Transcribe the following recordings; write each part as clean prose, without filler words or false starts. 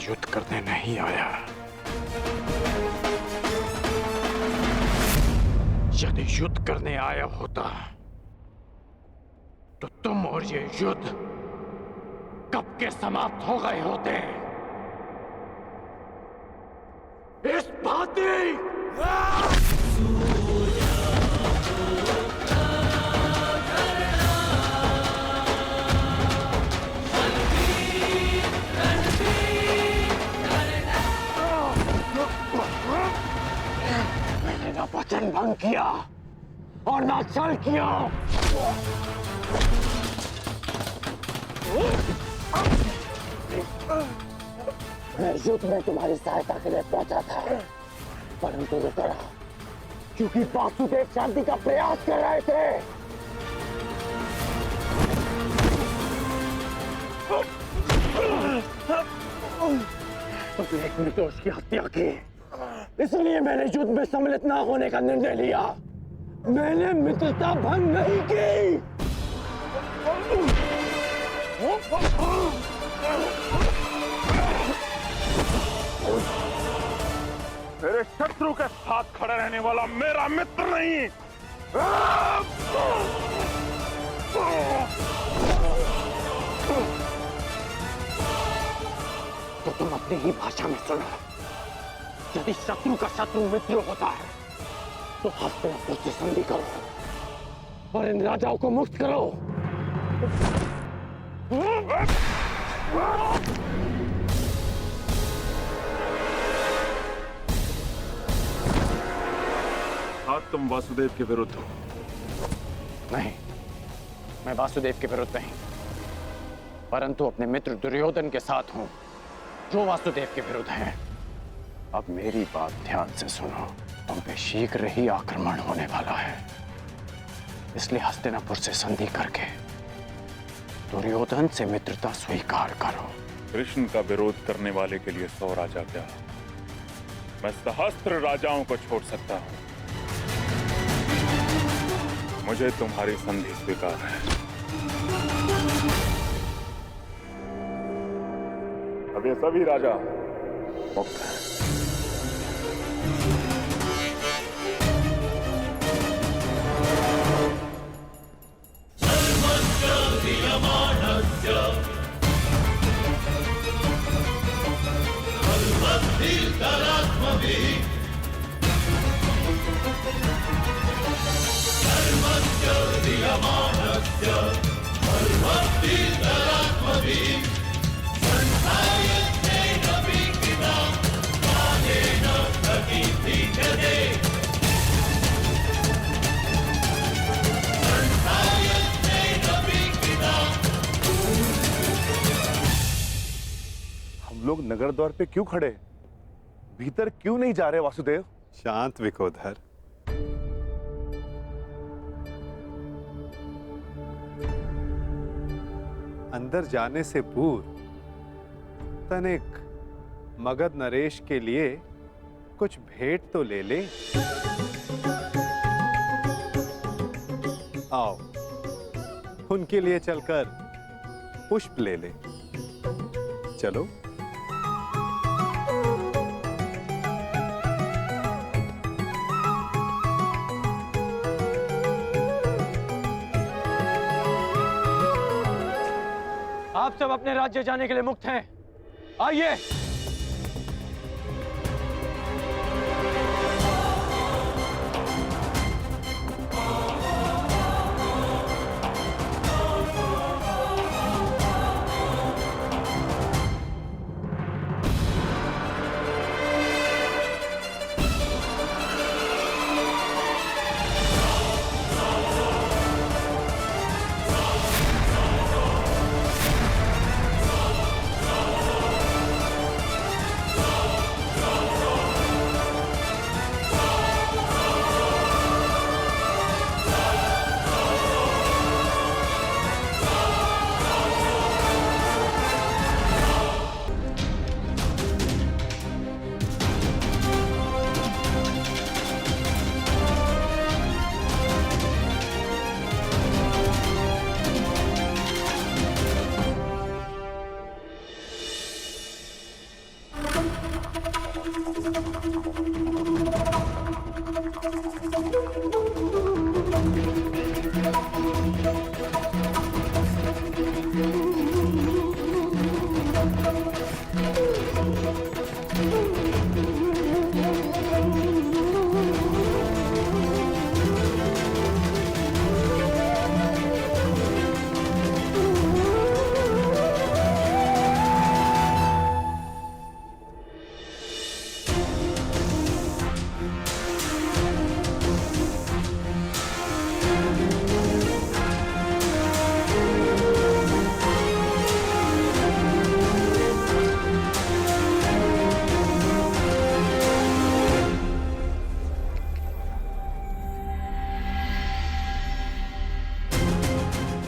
युद्ध करने नहीं आया। यदि युद्ध करने आया होता तो तुम और ये युद्ध कब के समाप्त हो गए होते। इस भांति मैंने ना वचन भंग किया और ना छल किया। मैं युद्ध में तुम्हारी सहायता के लिए पहुंचा था, परंतु रुक रहा क्योंकि वासुदेव शांति का प्रयास कर रहे थे। उसने एक निर्दोष की हत्या की, इसलिए मैंने युद्ध में सम्मिलित न होने का निर्णय लिया। मैंने मित्रता भंग नहीं की। मेरे शत्रु के साथ खड़ा रहने वाला मेरा मित्र नहीं। तो तुम अपनी ही भाषा में सुनो। यदि शत्रु का शत्रु मित्र होता है तो हस्तिनापुर से संधि करो और इन राजाओं को मुक्त करो। हाँ, तुम वासुदेव के विरुद्ध हो। नहीं, मैं वासुदेव के विरुद्ध नहीं, परंतु अपने मित्र दुर्योधन के साथ हूं, जो वासुदेव के विरुद्ध हैं। अब मेरी बात ध्यान से सुनो। तुम पे शीघ्र ही आक्रमण होने वाला है, इसलिए हस्तिनापुर से संधि करके दुर्योधन से मित्रता स्वीकार करो। कृष्ण का विरोध करने वाले के लिए 100 राजा क्या, मैं सहस्त्र राजाओं को छोड़ सकता हूं। मुझे तुम्हारी संधि स्वीकार है। अब ये सभी राजा मुक्त हैं। हम लोग नगर द्वार पे क्यों खड़े? भीतर क्यों नहीं जा रहे वासुदेव? शांत विकोधर। अंदर जाने से पूर्व तनिक मगध नरेश के लिए कुछ भेंट तो ले ले। आओ, उनके लिए चलकर पुष्प ले ले। चलो। आप सब अपने राज्य जाने के लिए मुक्त हैं। आइए।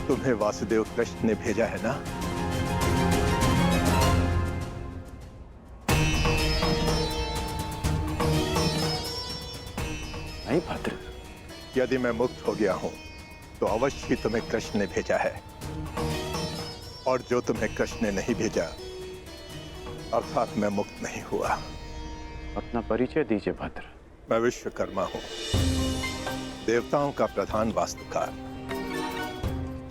तुम्हें वासुदेव कृष्ण ने भेजा है ना? नहीं भद्र, यदि मैं मुक्त हो गया हूं तो अवश्य ही तुम्हें कृष्ण ने भेजा है, और जो तुम्हें कृष्ण ने नहीं भेजा अर्थात मैं मुक्त नहीं हुआ। अपना परिचय दीजिए भद्र। मैं विश्वकर्मा हूं, देवताओं का प्रधान वास्तुकार।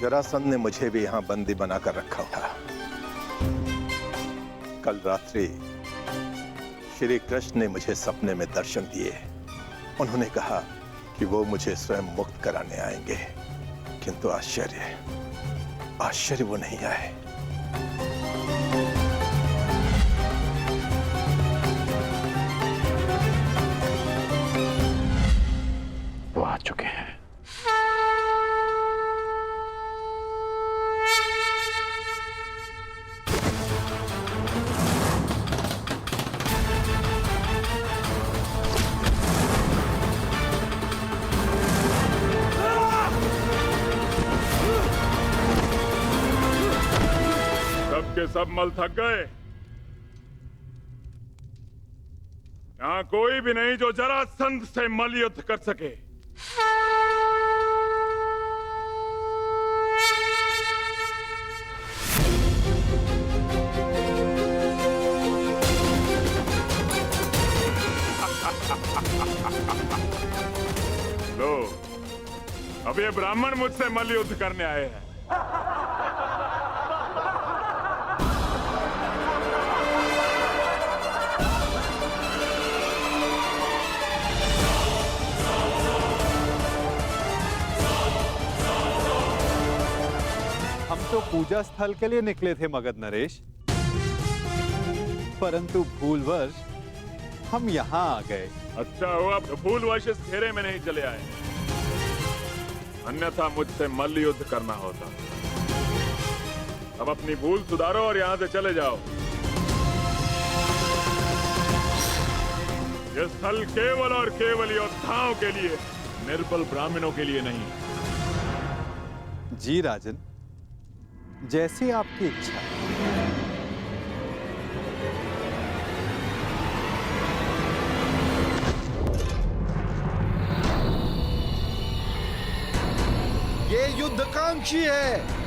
जरासंध ने मुझे भी यहां बंदी बनाकर रखा था। कल रात्रि श्री कृष्ण ने मुझे सपने में दर्शन दिए। उन्होंने कहा कि वो मुझे स्वयं मुक्त कराने आएंगे, किंतु आश्चर्य वो नहीं आए। वो आ चुके हैं। सबके सब मल थक गए। यहां कोई भी नहीं जो जरासंध से मल युद्ध कर सके। लो, अब ये ब्राह्मण मुझसे मल युद्ध करने आए हैं। हम तो पूजा स्थल के लिए निकले थे मगध नरेश, परंतु भूलवश हम यहाँ आ गए। अच्छा हुआ भूलवश इस घेरे में नहीं चले आए, अन्यथा मुझसे मल्ल युद्ध करना होता। अब अपनी भूल सुधारो और यहाँ से चले जाओ। यह स्थल केवल और केवल योद्धाओं के लिए, निर्बल ब्राह्मणों के लिए नहीं। जी राजन, जैसी आपकी इच्छा। ये युद्धकांक्षी है।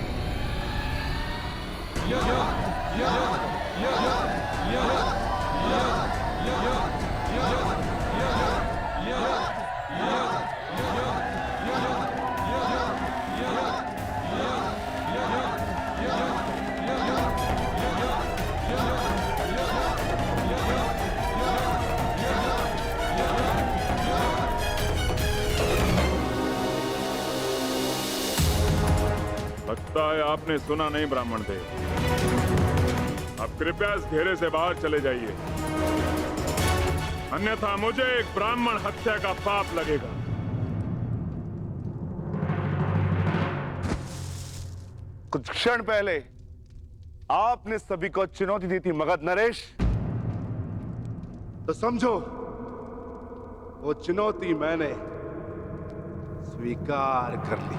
लगता है आपने सुना नहीं ब्राह्मण देव। अब कृपया इस घेरे से बाहर चले जाइए, अन्यथा मुझे एक ब्राह्मण हत्या का पाप लगेगा। कुछ क्षण पहले आपने सभी को चुनौती दी थी मगध नरेश, तो समझो वो चुनौती मैंने स्वीकार कर ली।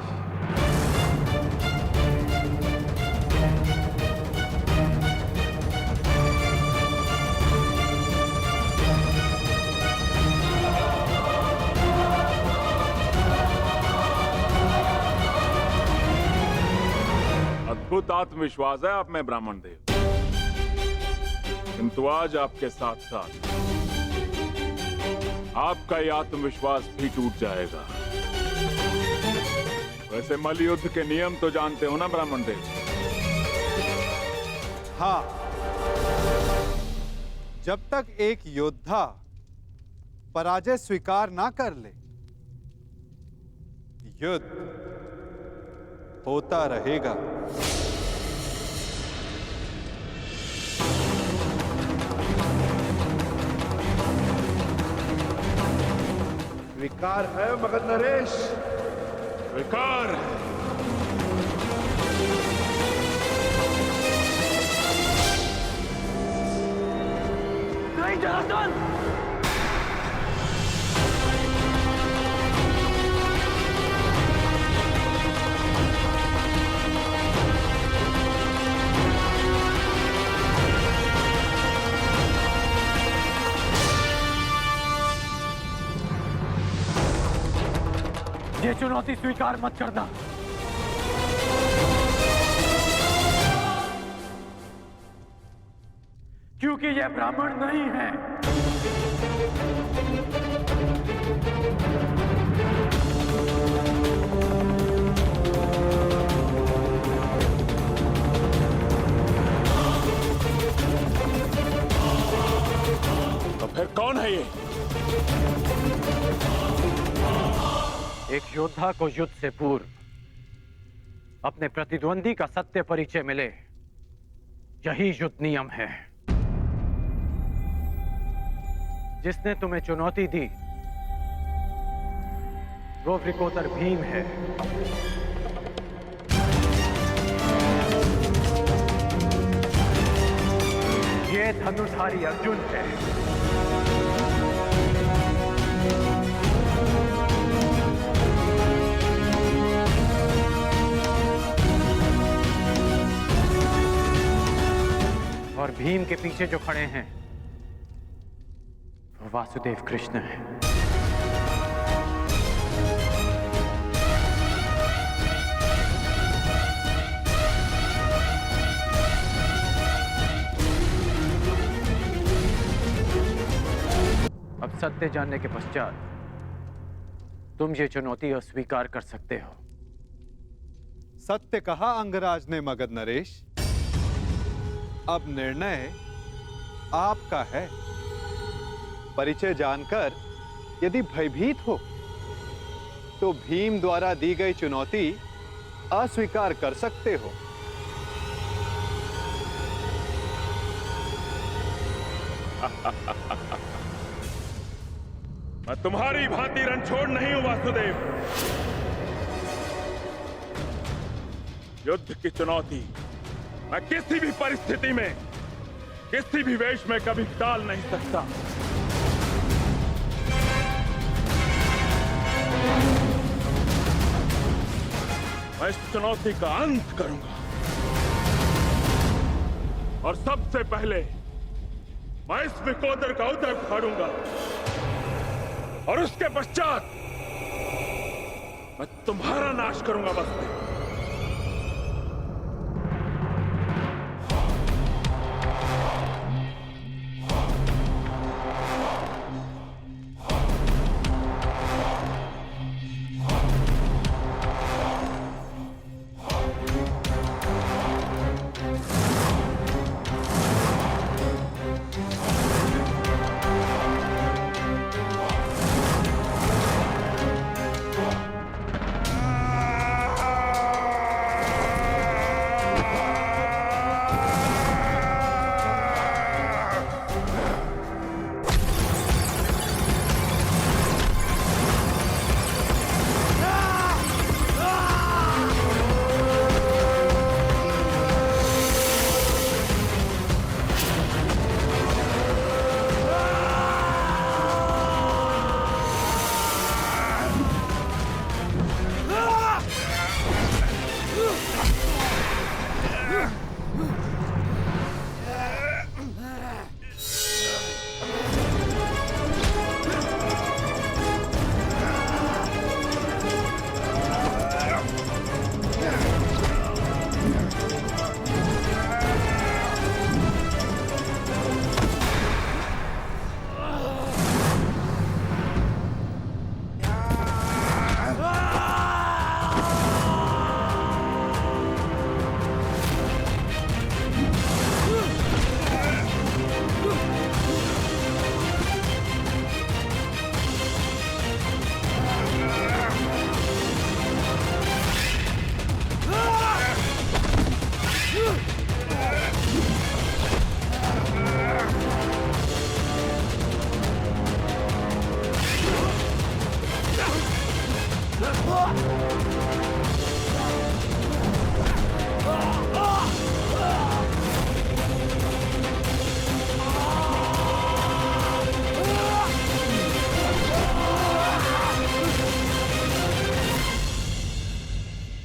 अद्भुत आत्मविश्वास है आप में ब्राह्मण देव, किंतु आज आपके साथ साथ आपका ये आत्मविश्वास भी टूट जाएगा। वैसे मल्ल युद्ध के नियम तो जानते हो ना ब्राह्मण देव? हाँ, जब तक एक योद्धा पराजय स्वीकार ना कर ले, युद्ध होता रहेगा। स्वीकार है मगध नरेश? स्वीकार। नहीं जरासंध! ये चुनौती स्वीकार मत करना। क्योंकि ये ब्राह्मण नहीं है। तो फिर कौन है ये? एक योद्धा को युद्ध से पूर्व अपने प्रतिद्वंदी का सत्य परिचय मिले, यही युद्ध नियम है। जिसने तुम्हें चुनौती दी वो वृकोदर भीम है। ये धनुषधारी अर्जुन है। और भीम के पीछे जो खड़े हैं वो वासुदेव कृष्ण है। अब सत्य जानने के पश्चात तुम ये चुनौती अस्वीकार कर सकते हो। सत्य कहा अंगराज ने मगध नरेश। अब निर्णय आपका है। परिचय जानकर यदि भयभीत हो तो भीम द्वारा दी गई चुनौती अस्वीकार कर सकते हो। मैं तुम्हारी भांति रणछोड़ नहीं हूं वासुदेव। युद्ध की चुनौती मैं किसी भी परिस्थिति में, किसी भी वेश में कभी टाल नहीं सकता। मैं इस चुनौती का अंत करूंगा और सबसे पहले मैं इस विकोदर का उदर फाड़ूंगा और उसके पश्चात मैं तुम्हारा नाश करूंगा। बस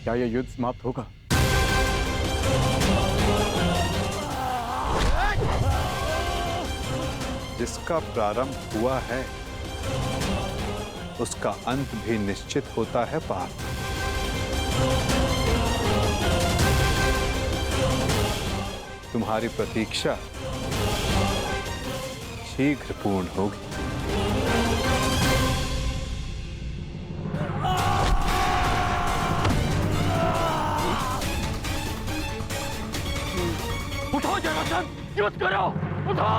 क्या यह युद्ध समाप्त होगा? जिसका प्रारंभ हुआ है उसका अंत भी निश्चित होता है पार्थ। तुम्हारी प्रतीक्षा शीघ्र पूर्ण होगी। उठो जरासंध, युद्ध करो, उठो।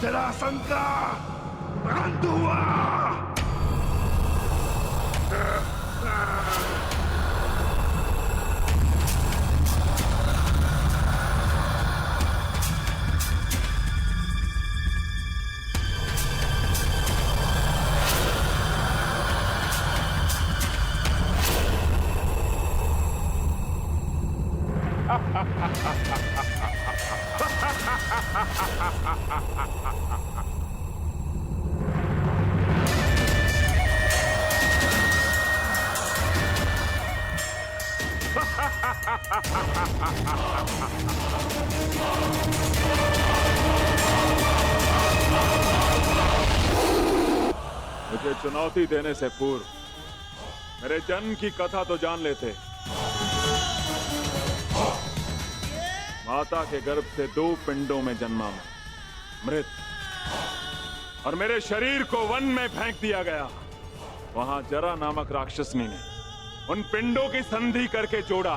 जरासंध का अंत हुआ। मुझे चुनौती देने से पूर्व मेरे जन्म की कथा तो जान लेते। माता के गर्भ से 2 पिंडों में जन्मा मैं, मृत, और मेरे शरीर को वन में फेंक दिया गया। वहां जरा नामक राक्षसनी ने उन पिंडों की संधि करके जोड़ा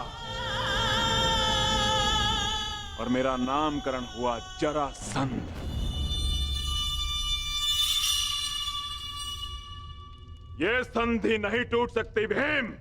और मेरा नामकरण हुआ जरासंध। ये संधि नहीं टूट सकती भीम।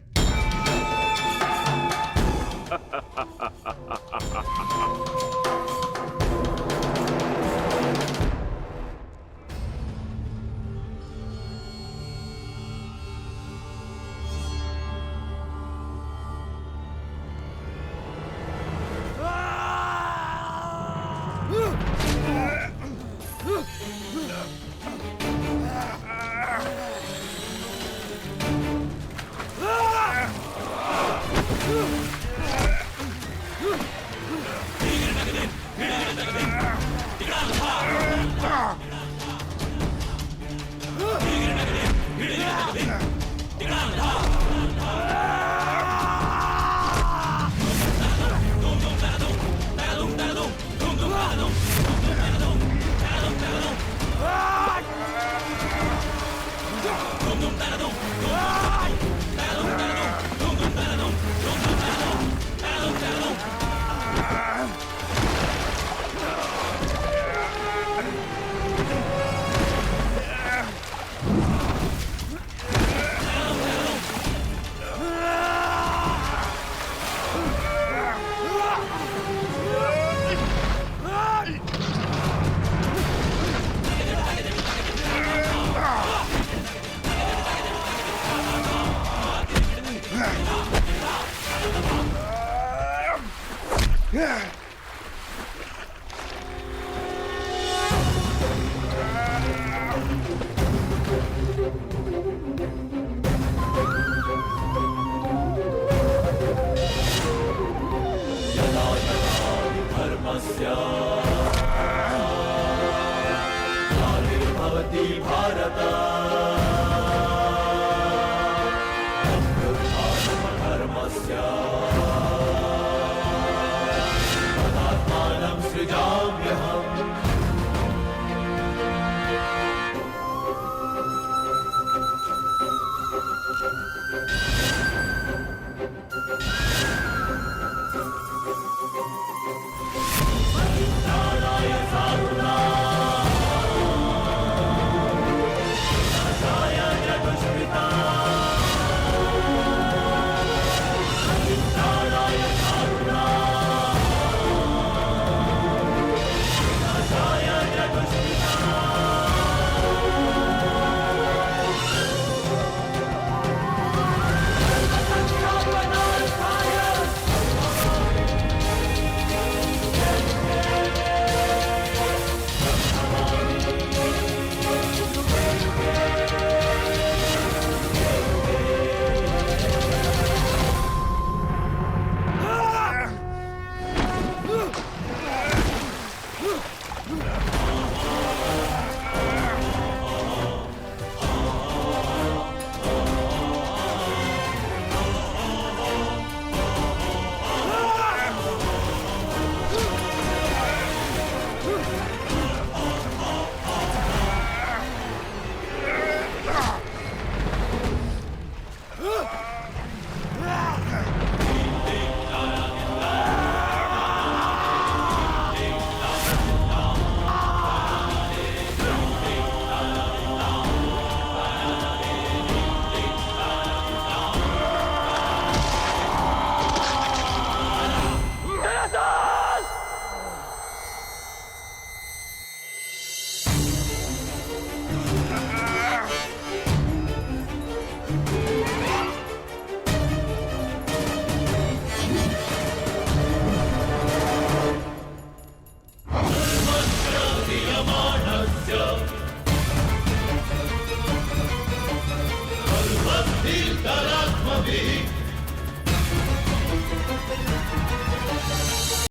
Yeah.